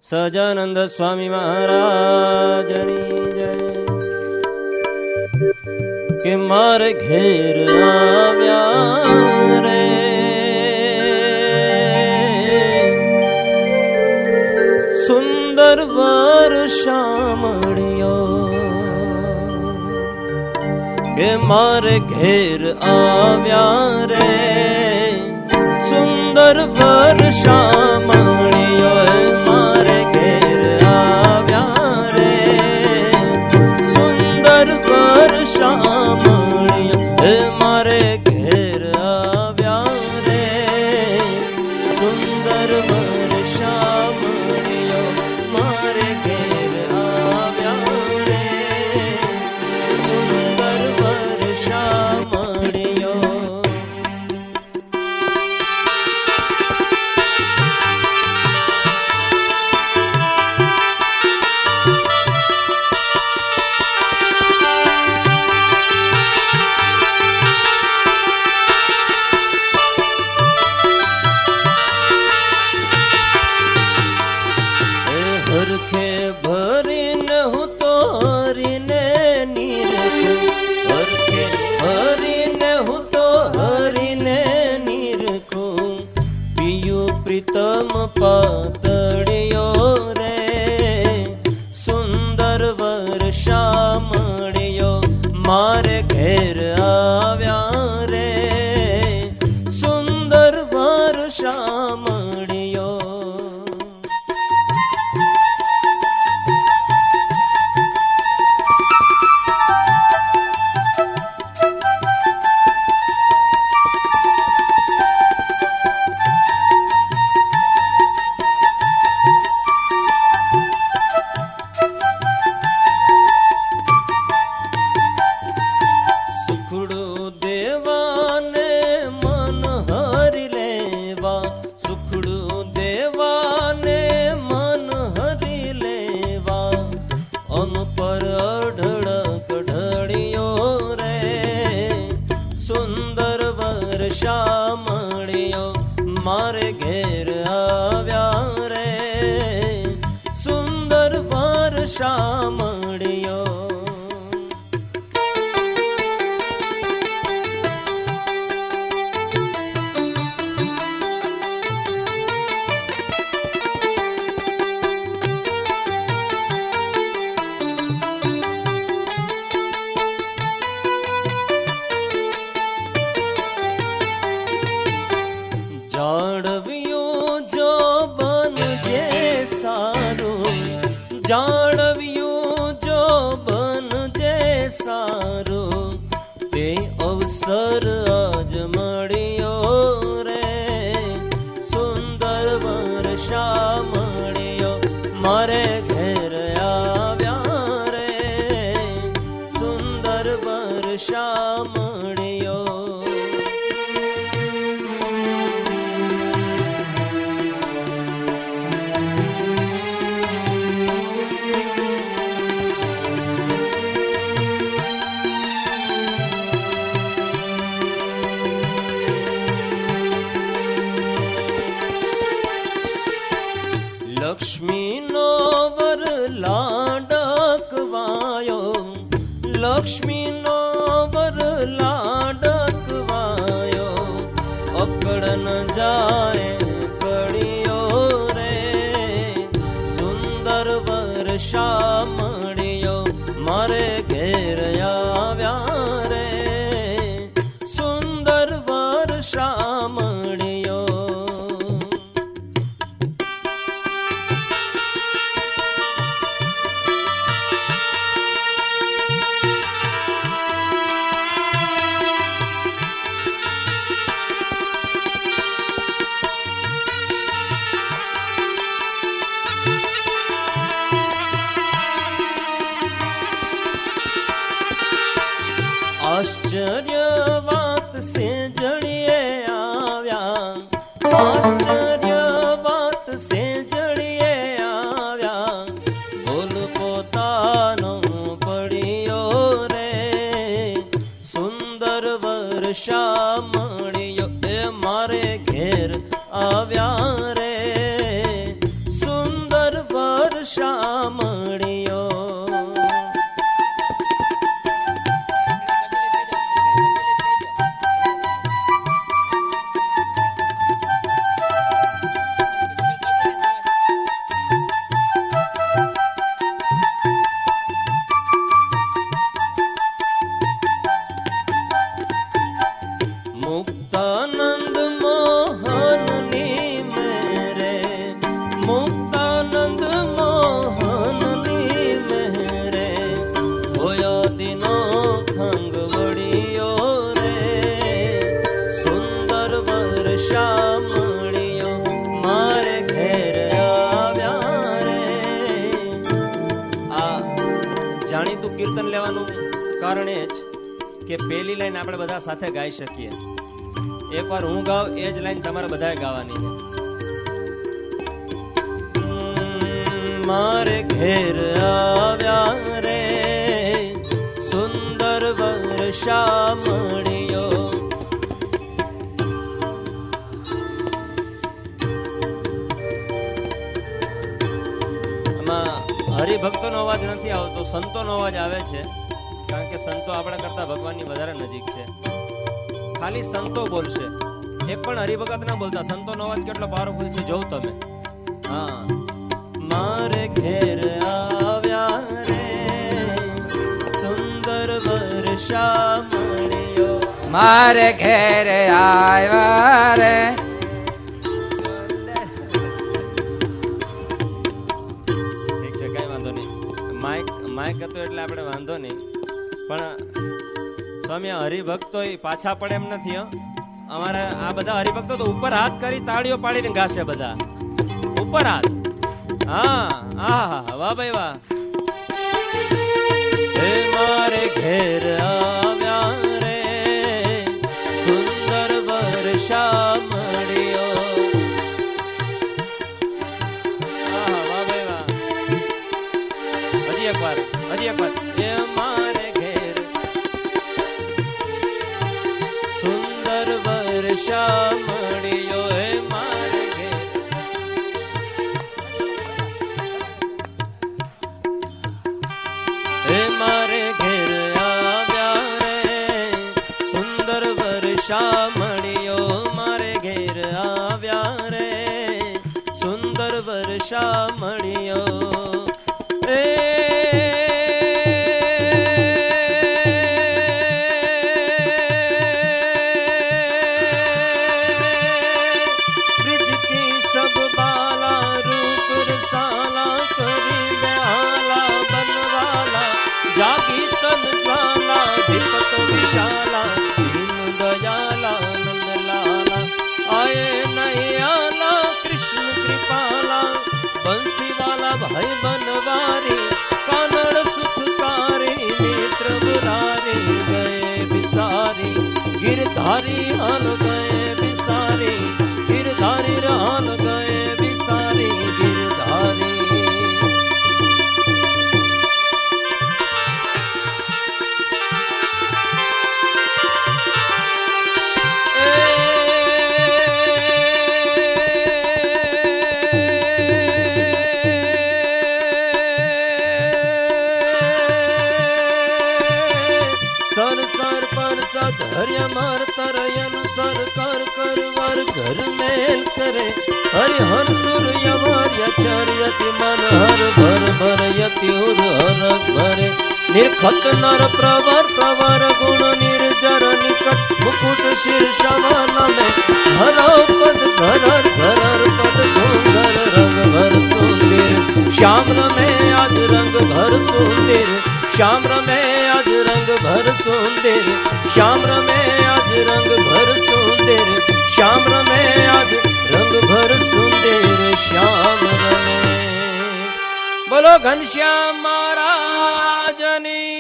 સજાનંદ સ્વામી મહારાજની જય। કે મારે ઘેર આવ્યા રે સુંદર વર શામળિયો, કે મારે ઘેર આવ્યા રે સુંદર વર શામળિયો, મારે ઘેર આવ્યા રે સુંદર વર શામળિયો, મારે ઘેર આવ્યા રે સુંદર વર શામળિયો, મારે ઘેર આવ્યા રે સુંદર વર શામળિયો। હરખે ભરીને હું તો હરીને નીરખું, હરખે ભરીને હું તો હરીને નીરખું, પિયું પ્રીતમ પાતળિયો રે સુંદર વર શામળિયો, મારે ઘેર આવ્યા રે સુંદર વર શામળિયો। સુખડું દેવાને મન હરી લેવા, સુખડું દેવાને મન હરી લેવા, અમ પર અઢળક ઢળિયો રે સુંદર વર શામળિયો, મારે ઘેર આવ્યા રે સુંદર વર શામળિયો। જાળવ્યું જો બનજે સારું, જાળવ્યું જો બનજે સારું, તે અવસર આજ મળ્યો રે સુંદર વર શામળિયો, મારે ઘેર આવ્યા રે સુંદર વર શામળિયો। લક્ષ્મીનો વર લાડકવાયો, લક્ષ્મીનો વર લાડકવાયો, અકળ ન જાય કળિયો રે સુંદર વર શામળિયો, મારે ઘેર આવ્યા રે સુંદર વર શામળિયો। શામળિયો મુક્તાનંદ મોહનની મેરે મુક્તાનંદ મોહનની મેરે હોયો દિનો ખંગવડિયો રે સુંદર વર્ષા મળ્યો મારે ઘેર આવ્યા રે. આ જાણીતું કીર્તન લેવાનું કારણ એ જ કે પેલી લાઈન આપણે બધા સાથે ગાઈ શકીએ. એકવાર હું ગાવ એ જ લાઈન તમારે બધાએ ગાવાની છે. મારે ઘેર આવ્યા રે સુંદર વર્ષા મળ્યો. આમાં હરિભક્તોનો અવાજ નથી આવતો, સંતોનો અવાજ આવે છે, કારણ કે સંતો આપણા કરતા ભગવાનની વધારે નજીક છે. ખાલી સંતો બોલશે, એક પણ હરિભગત ના બોલતા. સંતોનો અવાજ કેટલો પાવરફુલ છે જોઉં તમે. હા, મારે ઘેર આવ્યા રે સુંદર વર્ષા મળ્યો. મારે ઘેર આવ્યા રે ઠીક છે, કઈ વાંધો નહીં. માઇક હતો એટલે આપણે વાંધો નહીં. પણ સ્વામી હરિભક્તો પાછા પડે એમ નથી. અમારે આ બધા હરિભક્તો તો ઉપર હાથ કરી તાળીઓ પાડીને ગાશે બધા. ઉપર હાથ. હા હા, વાહ ભાઈ વાહ. હે મારે ઘેર આવ્યા રે સુંદર વર્ષા મળ્યો. વાહ ભાઈ વાહ. હજી એક વાર. એ મારે ઘેર સુંદર વર્ષા મળ્યો. હે મારે ઘેર. હે મારે ઘેર આવ્યા રે સુંદર વર્ષા મળ્યો. મારે ઘેર આવ્યા રે સુંદર વર્ષા મળ્યો. जागी तन ज्वाला ढिपत विशाला दीन दयाला नंद लाला आए नयाला कृष्ण कृपाला बंसी वाला भाई बनवारी कानड़ सुखकारी नेत्र बुरारी गए बिसारी गिरधारी हाल गए बिसारी गिरधारी हाल गए बिसारी गिरधारी. सर सर पर सधर्य मार तरयन सर कर कर वर घर मेल करे हरिहर सूर्य वर्य चर्यति मन हर भर भर यति उर हर भरे निर्खत नर प्रवर प्रवर गुण निर्जर निकट मुकुट शीर्षवन में हर पद घरर घरर पद घूंगर रंग भर सुंदर श्याम में आज रंग भर सुंदर श्याम में आज रंग भर सुंदर श्याम में आज रंग भर सुंदर श्याम में आज रंग भर सुंदर श्याम में. बोलो घनश्याम महाराज ની